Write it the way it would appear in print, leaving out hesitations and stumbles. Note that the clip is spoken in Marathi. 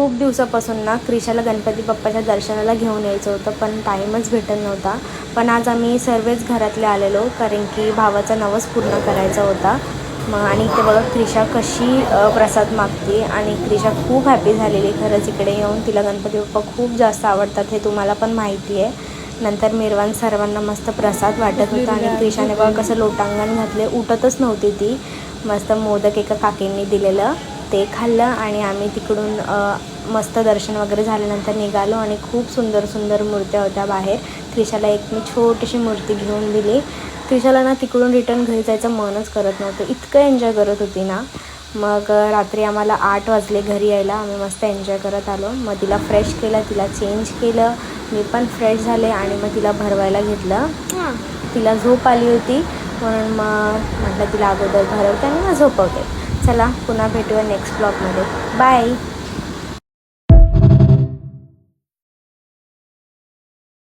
खूप दिवसापासून ना क्रिशाला गणपती बाप्पाच्या दर्शनाला घेऊन यायचं होतं, पण टाईमच भेटत नव्हता. पण आज आम्ही सर्वच घरातले आलेलो, कारण की भावाचा नवस पूर्ण करायचा होता. आणि इथे बघा क्रिशा कशी प्रसाद मागते, आणि क्रिशा खूप हॅपी झालेली खरंच इकडे येऊन. तिला गणपती बाप्पा खूप जास्त आवडतात, हे तुम्हाला पण माहिती आहे. नंतर मिरवान सर्वांना मस्त प्रसाद वाटत होता, आणि क्रिशाने बघा कसं लोटांगण घातले, उठतच नव्हती ती. मस्त मोदक एका काकींनी दिलेलं ते खाल्लं, आणि आम्ही तिकडून मस्त दर्शन वगैरे झाल्यानंतर निघालो. आणि खूप सुंदर सुंदर मूर्त्या होत्या बाहेर. क्रिशाला एक मी छोटीशी मूर्ती घेऊन दिली. क्रिशाला ना तिकडून रिटर्न घरी जायचं मनच करत नव्हतं, इतकं एन्जॉय करत होती ना. मग रात्री आम्हाला 8 वाजले घरी यायला. आम्ही मस्त एन्जॉय करत आलो. मग तिला फ्रेश केलं, तिला चेंज केलं, मी पण फ्रेश झाले, आणि मग तिला भरवायला घेतलं. तिला झोप आली होती, म्हणून मग म्हटलं तिला अगोदर भरवते आणि मग झोपवते. चला पुन्हा भेटूया नेक्स्ट ब्लॉगमध्ये. बाय.